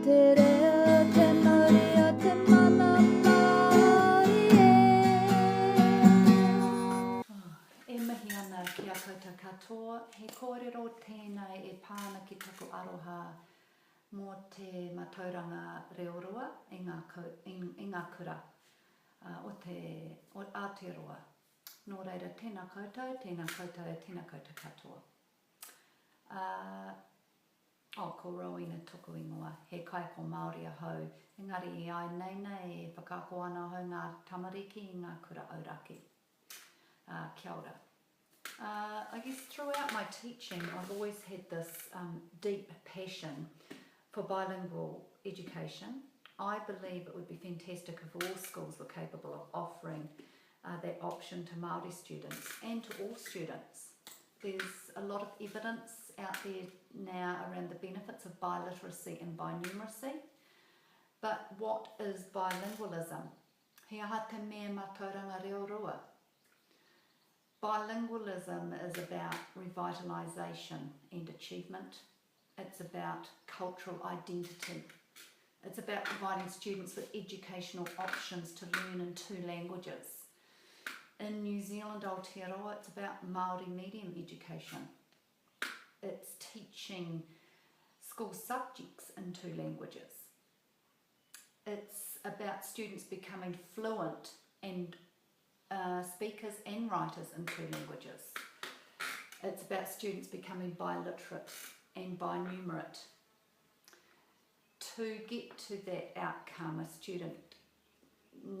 te reo te nori o te mana Māori e mihi ana ki a koutou katoa, he kōrero tēnei e pāna ki taku aroha mō te matauranga reorua i ngā kura o Aotearoa. Nō reira, tēnā koutou, tēnā koutou katoa. Ko Rowena tuku ingoa, he kaiko Māori ahau, engari I ai nei e whakako ana hau ngā tamariki I ngā kura auraki. Kia ora. I guess throughout my teaching I've always had this deep passion for bilingual education. I believe it would be fantastic if all schools were capable of offering that option to Māori students and to all students. There's a lot of evidence out there now around the benefits of biliteracy and binumeracy. But what is bilingualism? He aha te mea matauranga reorua. Bilingualism is about revitalisation and achievement. It's about cultural identity. It's about providing students with educational options to learn in 2 languages. In New Zealand, Aotearoa, it's about Māori medium education. It's teaching school subjects in 2 languages. It's about students becoming fluent and speakers and writers in 2 languages. It's about students becoming biliterate and binumerate. To get to that outcome, a student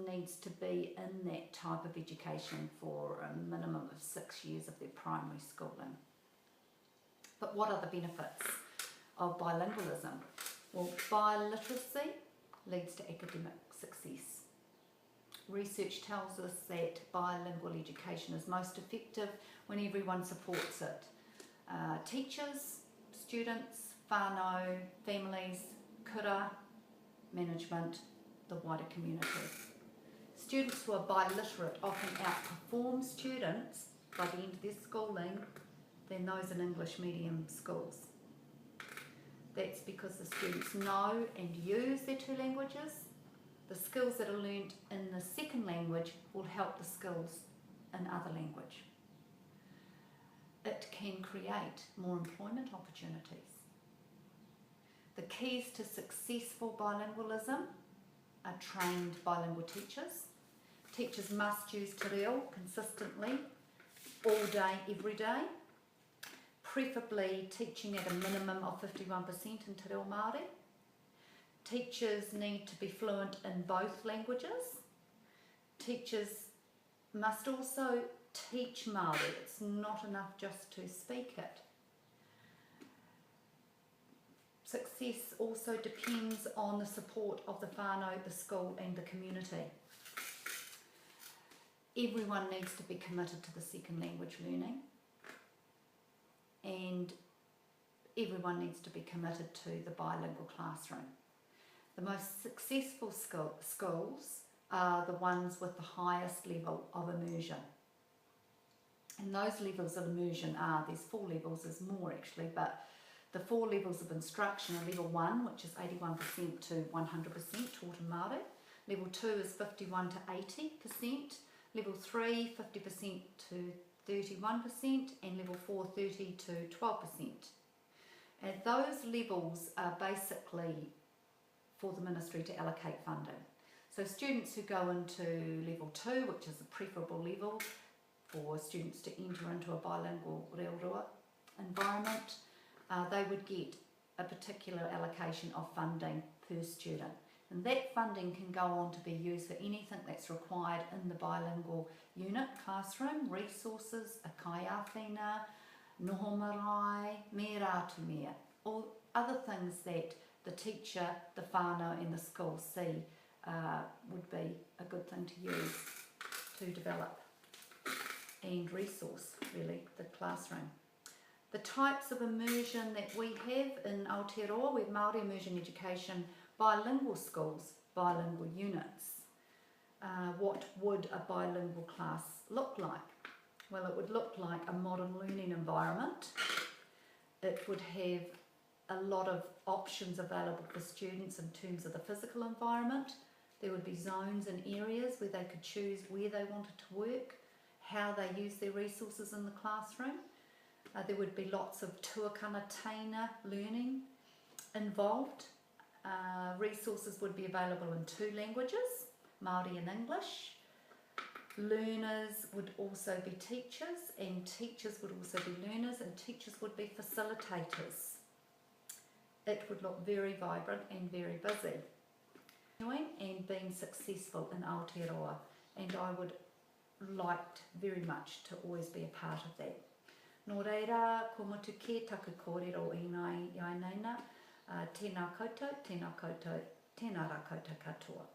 needs to be in that type of education for a minimum of 6 years of their primary schooling. But what are the benefits of bilingualism? Well, biliteracy leads to academic success. Research tells us that bilingual education is most effective when everyone supports it. Teachers, students, whānau, families, kura, management, the wider community. Students who are biliterate often outperform students by the end of their schooling than those in English medium schools. That's because the students know and use their 2 languages. The skills that are learnt in the second language will help the skills in other language. It can create more employment opportunities. The keys to successful bilingualism are trained bilingual teachers. Teachers must use te reo consistently, all day, every day, preferably teaching at a minimum of 51% in te reo Māori. Teachers need to be fluent in both languages. Teachers must also teach Māori. It's not enough just to speak it. Success also depends on the support of the whānau, the school and the community. Everyone needs to be committed to the second language learning, and everyone needs to be committed to the bilingual classroom. The most successful schools are the ones with the highest level of immersion. And those levels of immersion are, there's 4 levels, there's more actually, but the 4 levels of instruction are level 1, which is 81% to 100% taught in Māori. Level 2 is 51 to 80%. Level 3, 50% to 31%. And level 4, 30 to 12%. And those levels are basically for the ministry to allocate funding. So students who go into level 2, which is a preferable level for students to enter into a bilingual reorua environment, they would get a particular allocation of funding per student. And that funding can go on to be used for anything that's required in the bilingual unit, classroom, resources, a kaiawhina, noho marae, me rātu mea, or other things that the teacher, the whānau and the school see would be a good thing to use to develop and resource, really, the classroom. The types of immersion that we have in Aotearoa, we have Māori immersion education, bilingual schools, bilingual units. What would a bilingual class look like? Well, it would look like a modern learning environment. It would have a lot of options available for students in terms of the physical environment. There would be zones and areas where they could choose where they wanted to work, how they use their resources in the classroom. There would be lots of tuakana teina learning involved. Resources would be available in 2 languages, Māori and English. Learners would also be teachers, and teachers would also be learners, and teachers would be facilitators. It would look very vibrant and very busy. And being successful in Aotearoa, and I would like very much to always be a part of that. Nō reira, ko mutu ke taku kōrero i naina, tēnā koutou, tēnā rā koutou katoa.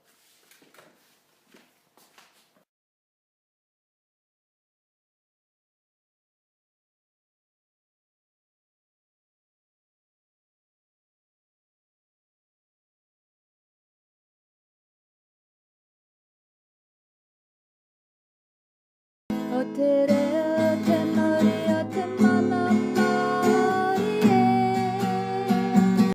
O te re